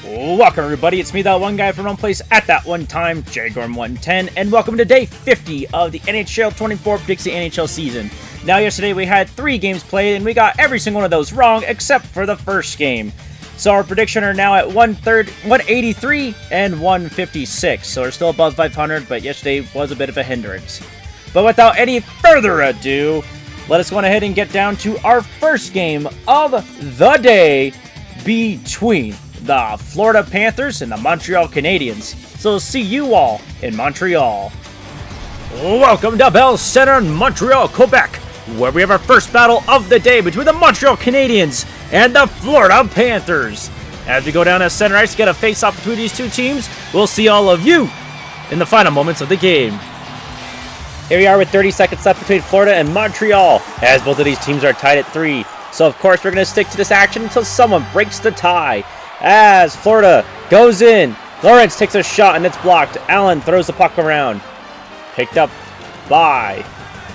Welcome everybody, it's me, that one guy from one place at that one time, JGorm110, and welcome to day 50 of the NHL 24 Dixie NHL season. Now yesterday we had 3 games played and we got every single one of those wrong except for the first game. So our prediction are now at 183 and 156, so we're still above 500, but yesterday was a bit of a hindrance. But without any further ado, let us go ahead and get down to our first game of the day between the Florida Panthers and the Montreal Canadiens. So see you all in Montreal. Welcome to Bell Center in Montreal, Quebec, where we have our first battle of the day between the Montreal Canadiens and the Florida Panthers. As we go down to center ice to get a face-off between these two teams, we'll see all of you in the final moments of the game. Here we are with 30 seconds left between Florida and Montreal, as both of these teams are tied at 3. So of course we're going to stick to this action until someone breaks the tie. As Florida goes in, Lawrence takes a shot and it's blocked. Allen throws the puck around. Picked up by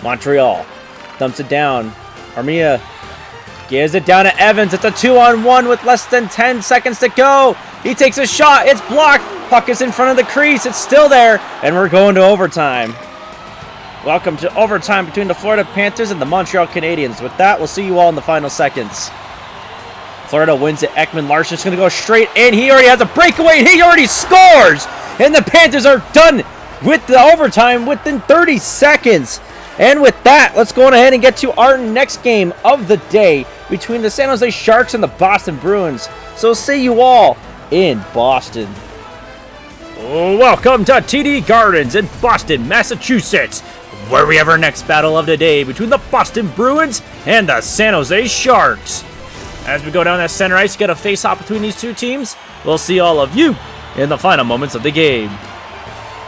Montreal. Dumps it down. Armia gives it down to Evans. It's a 2-on-1 with less than 10 seconds to go. He takes a shot. It's blocked. Puck is in front of the crease. It's still there. And we're going to overtime. Welcome to overtime between the Florida Panthers and the Montreal Canadiens. With that, we'll see you all in the final seconds. Florida wins it. Ekman Larson's going to go straight in. He already has a breakaway. He already scores. And the Panthers are done with the overtime within 30 seconds. And with that, let's go on ahead and get to our next game of the day between the San Jose Sharks and the Boston Bruins. So see you all in Boston. Welcome to TD Gardens in Boston, Massachusetts, where we have our next battle of the day between the Boston Bruins and the San Jose Sharks. As we go down that center ice to get a face-off between these two teams, we'll see all of you in the final moments of the game.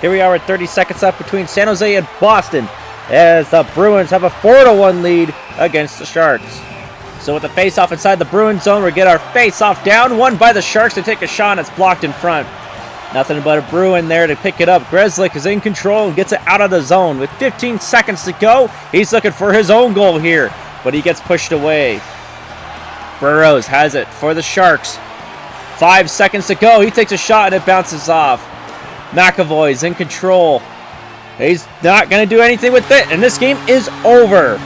Here we are with 30 seconds left between San Jose and Boston, as the Bruins have a 4-1 lead against the Sharks. So with the face-off inside the Bruins zone, we get our face-off down, won by the Sharks to take a shot, and it's blocked in front. Nothing but a Bruin there to pick it up. Grzelcyk is in control and gets it out of the zone. With 15 seconds to go, he's looking for his own goal here, but he gets pushed away. Burrows has it for the Sharks. 5 seconds to go. He takes a shot and it bounces off. McAvoy's in control. He's not going to do anything with it, and this game is over.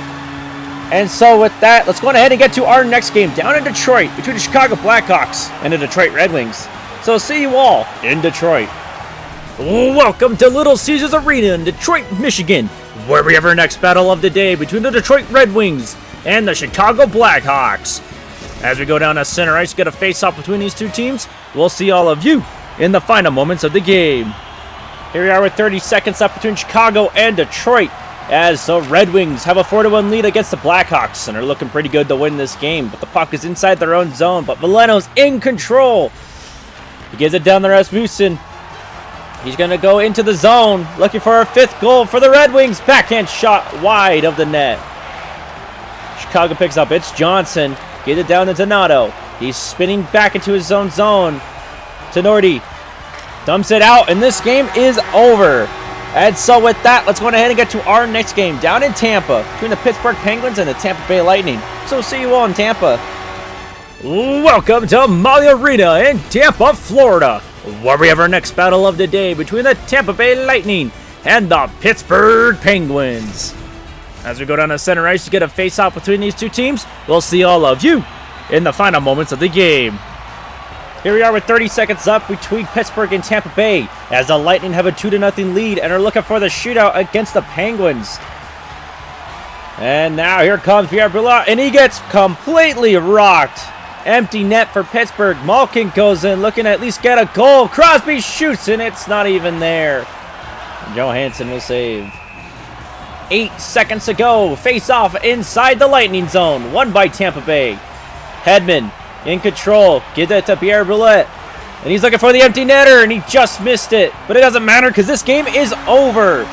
And so with that, let's go ahead and get to our next game down in Detroit between the Chicago Blackhawks and the Detroit Red Wings. So see you all in Detroit. Welcome to Little Caesars Arena in Detroit, Michigan, where we have our next battle of the day between the Detroit Red Wings and the Chicago Blackhawks. As we go down to center ice to get a face-off between these two teams, we'll see all of you in the final moments of the game. Here we are with 30 seconds left between Chicago and Detroit, as the Red Wings have a 4-1 lead against the Blackhawks and are looking pretty good to win this game. But the puck is inside their own zone, but Veleno's in control. He gives it down to Rasmussen. He's going to go into the zone, looking for a 5th goal for the Red Wings. Backhand shot wide of the net. Chicago picks up. It's Johnson. Get it down to Donato. He's spinning back into his own zone. Tenorti dumps it out, and this game is over. And so with that, let's go ahead and get to our next game down in Tampa between the Pittsburgh Penguins and the Tampa Bay Lightning. So see you all in Tampa. Welcome to Maui Arena in Tampa, Florida, where we have our next battle of the day between the Tampa Bay Lightning and the Pittsburgh Penguins. As we go down to center ice to get a face-off between these two teams, we'll see all of you in the final moments of the game. Here we are with 30 seconds left between Pittsburgh and Tampa Bay, as the Lightning have a 2-0 lead and are looking for the shootout against the Penguins. And now here comes Pierre Brouillard, and he gets completely rocked. Empty net for Pittsburgh. Malkin goes in, looking to at least get a goal. Crosby shoots, and it's not even there. Johansson will save. 8 seconds to go. Face off inside the Lightning zone. Won by Tampa Bay. Hedman in control. Give it to Pierre Brouillard. And he's looking for the empty netter, and he just missed it. But it doesn't matter because this game is over.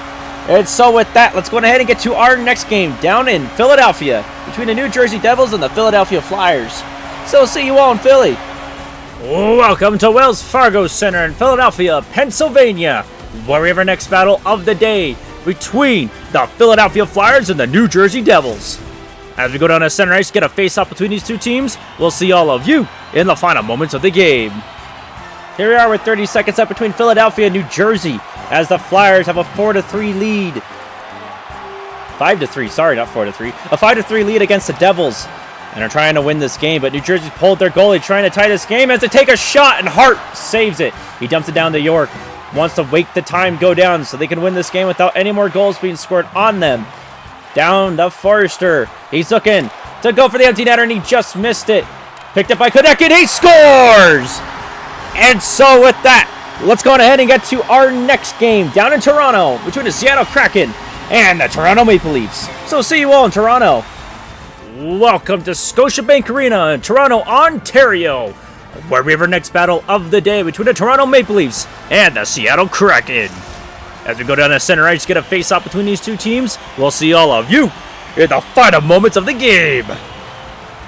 And so with that, let's go ahead and get to our next game down in Philadelphia between the New Jersey Devils and the Philadelphia Flyers. So see you all in Philly. Welcome to Wells Fargo Center in Philadelphia, Pennsylvania, where we have our next battle of the day between the Philadelphia Flyers and the New Jersey Devils. As we go down to center ice, get a face-off between these two teams, we'll see all of you in the final moments of the game. Here we are with 30 seconds up between Philadelphia and New Jersey as the Flyers have a 4-3 lead. 5-3, sorry, not 4-3. A 5-3 lead against the Devils. And are trying to win this game, but New Jersey pulled their goalie trying to tie this game as they take a shot, and Hart saves it. He dumps it down to York. Wants to wait the time go down so they can win this game without any more goals being scored on them. Down to Forrester. He's looking to go for the empty netter, and he just missed it. Picked up by Konecki, he scores! And so with that, let's go ahead and get to our next game down in Toronto between the Seattle Kraken and the Toronto Maple Leafs. So see you all in Toronto. Welcome to Scotiabank Arena in Toronto, Ontario, where we have our next battle of the day between the Toronto Maple Leafs and the Seattle Kraken. As we go down the center ice, get a face-off between these two teams, we'll see all of you in the final moments of the game.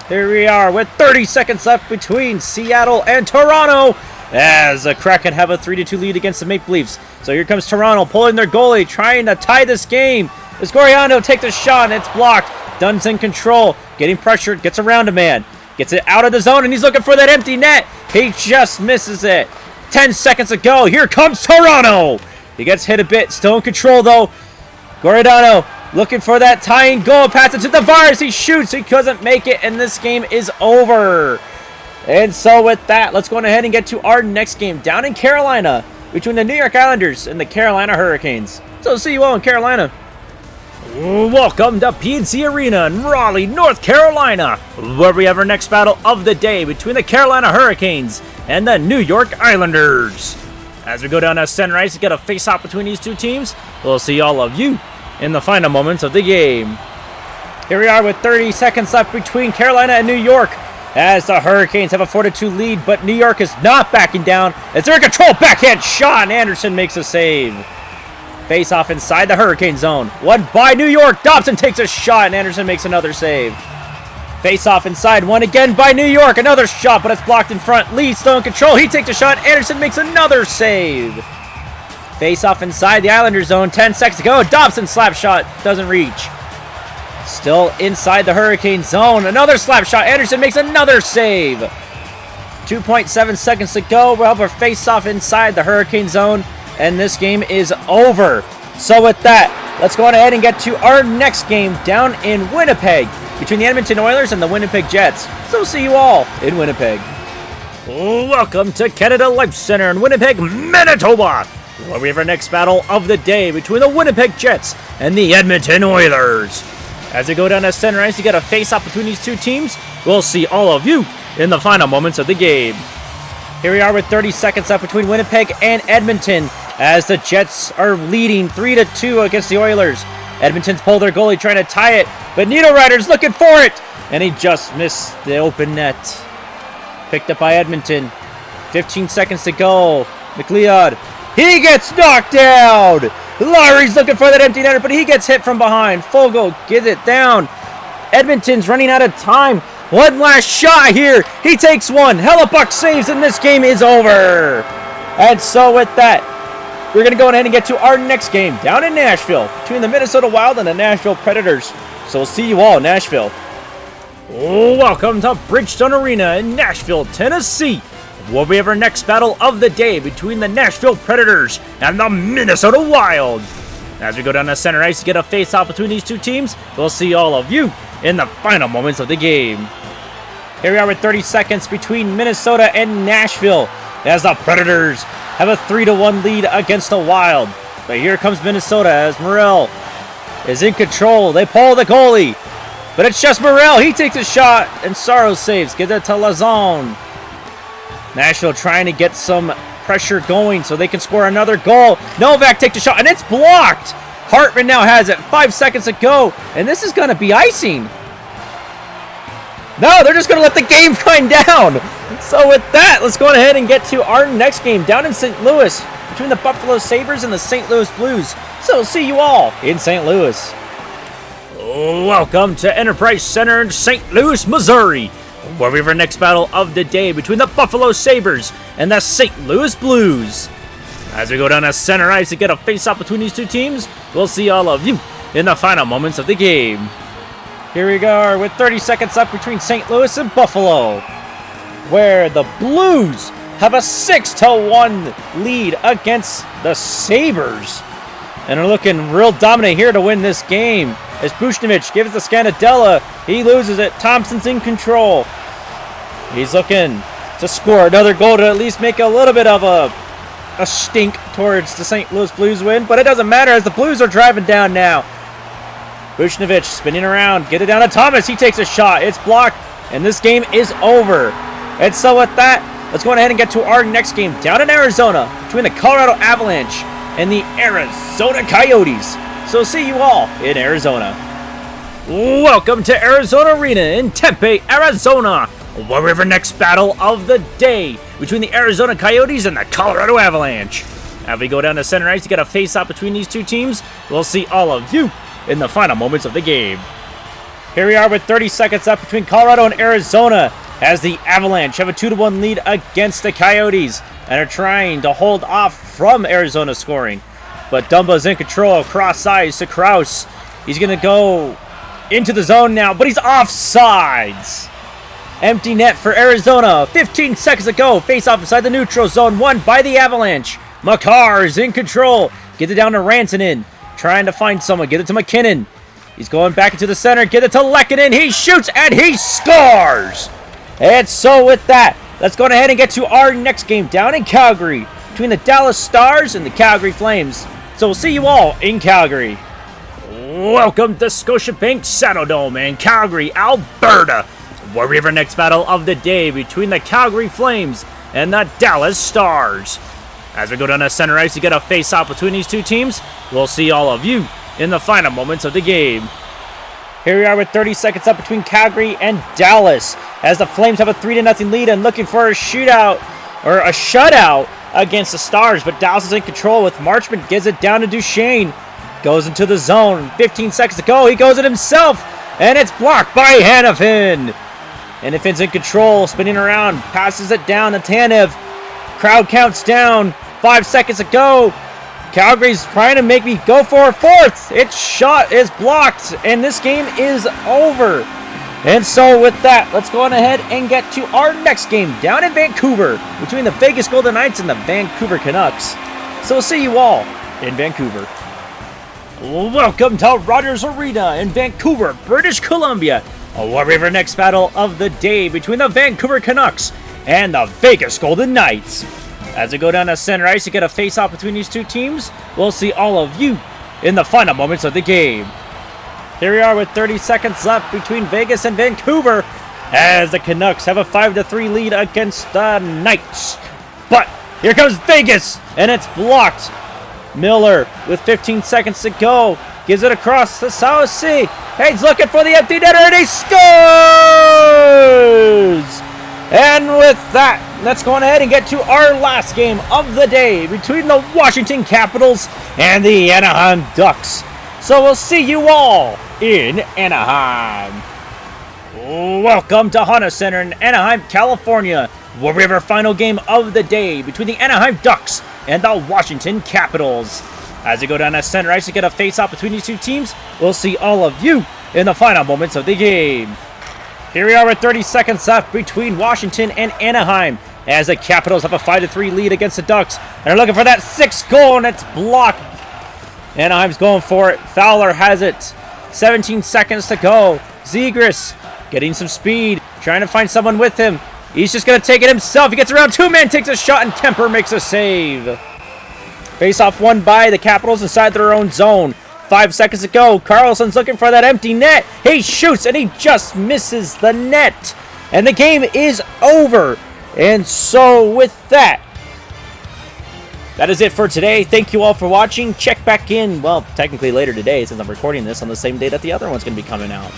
Here we are with 30 seconds left between Seattle and Toronto as the Kraken have a 3-2 lead against the Maple Leafs. So here comes Toronto pulling their goalie, trying to tie this game. As Goriano takes a shot and it's blocked. Dunn's in control, getting pressured, gets around a man, gets it out of the zone, and he's looking for that empty net. He just misses it. 10 seconds to go. Here comes Toronto. He gets hit a bit, still in control though. Goriano looking for that tying goal, pass it to Tavares. He shoots, he doesn't make it, and this game is over. And so with that, let's go ahead and get to our next game down in Carolina between the New York Islanders and the Carolina Hurricanes. So see you all in Carolina. Welcome to PNC Arena in Raleigh, North Carolina, where we have our next battle of the day between the Carolina Hurricanes and the New York Islanders. As we go down to center ice to get a face-off between these two teams, we'll see all of you in the final moments of the game. Here we are with 30 seconds left between Carolina and New York as the Hurricanes have a 4-2 lead, but New York is not backing down as they're in control. Backhand shot, and Anderson makes a save. Face off inside the Hurricane zone. One by New York. Dobson takes a shot, and Anderson makes another save. Face off inside. One again by New York. Another shot, but it's blocked in front. Lee still in control. He takes a shot. Anderson makes another save. Face off inside the Islanders zone. 10 seconds to go. Dobson slap shot. Doesn't reach. Still inside the Hurricane zone. Another slap shot. Anderson makes another save. 2.7 seconds to go. We'll have our face off inside the Hurricane zone. And this game is over. So with that, let's go on ahead and get to our next game down in Winnipeg between the Edmonton Oilers and the Winnipeg Jets. So see you all in Winnipeg. Welcome to Canada Life Center in Winnipeg, Manitoba, where we have our next battle of the day between the Winnipeg Jets and the Edmonton Oilers. As we go down to center ice, you got a face-off between these two teams. We'll see all of you in the final moments of the game. Here we are with 30 seconds left between Winnipeg and Edmonton as the Jets are leading 3-2 against the Oilers. Edmonton's pulled their goalie trying to tie it, but Niederreiter's looking for it, and he just missed the open net. Picked up by Edmonton. 15 seconds to go. McLeod, he gets knocked down. Larry's looking for that empty netter, but he gets hit from behind. Fogle gets it down. Edmonton's running out of time. One last shot here. He takes one. Hellebuck saves, and this game is over. And so with that, we're going to go ahead and get to our next game down in Nashville between the Minnesota Wild and the Nashville Predators. So we'll see you all in Nashville. Welcome to Bridgestone Arena in Nashville, Tennessee, where we have our next battle of the day between the Nashville Predators and the Minnesota Wild. As we go down to center ice to get a face-off between these two teams, we'll see all of you in the final moments of the game. Here we are with 30 seconds between Minnesota and Nashville as the Predators have a 3-1 lead against the Wild. But here comes Minnesota as Morrell is in control. They pull the goalie, but it's just Morrell. He takes a shot, and Saros saves. Gives it to Lazone. Nashville trying to get some pressure going so they can score another goal. Novak takes a shot, and it's blocked. Hartman now has it. 5 seconds to go, and this is going to be icing. No, they're just going to let the game wind down. So with that, let's go ahead and get to our next game down in St. Louis between the Buffalo Sabres and the St. Louis Blues. So see you all in St. Louis. Welcome to Enterprise Center in St. Louis, Missouri, where we have our next battle of the day between the Buffalo Sabres and the St. Louis Blues. As we go down to center ice to get a face-off between these two teams, we'll see all of you in the final moments of the game. Here we go with 30 seconds left between St. Louis and Buffalo, where the Blues have a 6-1 lead against the Sabres. And are looking real dominant here to win this game. As Buchnevich gives it to Scandella. He loses it. Thompson's in control. He's looking to score another goal to at least make a little bit of a stink towards the St. Louis Blues win. But it doesn't matter as the Blues are driving down now. Buchnevich spinning around. Get it down to Thomas. He takes a shot. It's blocked. And this game is over. And so with that, let's go ahead and get to our next game down in Arizona between the Colorado Avalanche and the Arizona Coyotes. So see you all in Arizona. Welcome to Arizona Arena in Tempe, Arizona. Where we next battle of the day between the Arizona Coyotes and the Colorado Avalanche. As we go down to center ice to get a face-off between these two teams, we'll see all of you in the final moments of the game. Here we are with 30 seconds left between Colorado and Arizona as the Avalanche have a 2-1 lead against the Coyotes and are trying to hold off from Arizona scoring. But Dumba's in control, cross ice to Kraus. He's going to go into the zone now, but he's offsides. Empty net for Arizona. 15 seconds to go. Face off inside the neutral zone, won by the Avalanche. Makar is in control. Get it down to Rantanen. Trying to find someone. Get it to McKinnon. He's going back into the center. Get it to Lehkonen. He shoots and he scores. And so with that, let's go ahead and get to our next game down in Calgary between the Dallas Stars and the Calgary Flames. So we'll see you all in Calgary. Welcome to Scotiabank Saddledome in Calgary, Alberta. Where we have our next battle of the day between the Calgary Flames and the Dallas Stars. As we go down to center ice to get a face-off between these two teams, we'll see all of you in the final moments of the game. Here we are with 30 seconds up between Calgary and Dallas as the Flames have a 3-0 lead and looking for a shootout or a shutout against the Stars, but Dallas is in control with Marchment, gives it down to Duchesne, goes into the zone, 15 seconds to go, he goes it himself, and it's blocked by Hanifin. Hanifin's in control, spinning around, passes it down to Tanev, crowd counts down, 5 seconds to go, Calgary's trying to make me go for a fourth, its shot is blocked, and this game is over. And so with that, let's go on ahead and get to our next game down in Vancouver between the Vegas Golden Knights and the Vancouver Canucks. So we'll see you all in Vancouver. Welcome to Rogers Arena in Vancouver, British Columbia. Where we have our next battle of the day between the Vancouver Canucks and the Vegas Golden Knights. As we go down to center ice to get a face-off between these two teams, we'll see all of you in the final moments of the game. Here we are with 30 seconds left between Vegas and Vancouver as the Canucks have a 5-3 lead against the Knights. But here comes Vegas, and it's blocked. Miller with 15 seconds to go gives it across the South Sea. He's looking for the empty netter, and he scores! And with that, let's go on ahead and get to our last game of the day between the Washington Capitals and the Anaheim Ducks. So we'll see you all in Anaheim. Welcome to Honda Center in Anaheim, California, where we have our final game of the day between the Anaheim Ducks and the Washington Capitals. As we go down to center ice to get a face-off between these two teams, we'll see all of you in the final moments of the game. Here we are with 30 seconds left between Washington and Anaheim as the Capitals have a 5-3 lead against the Ducks and are looking for that 6th goal, and it's blocked. Anaheim's going for it. Fowler has it. 17 seconds to go. Zegras getting some speed, trying to find someone with him. He's just going to take it himself. He gets around two-man, takes a shot, and Kemper makes a save. Face-off won by the Capitals inside their own zone. 5 seconds to go. Carlson's looking for that empty net. He shoots, and he just misses the net. And the game is over. And so with that, that is it for today. Thank you all for watching. Check back in, well, technically later today since I'm recording this on the same day that the other one's going to be coming out.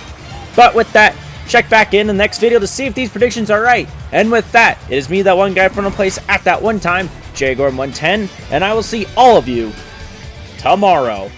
But with that, check back in the next video to see if these predictions are right. And with that, it is me, that one guy from the place at that one time, Jgorm110, and I will see all of you tomorrow.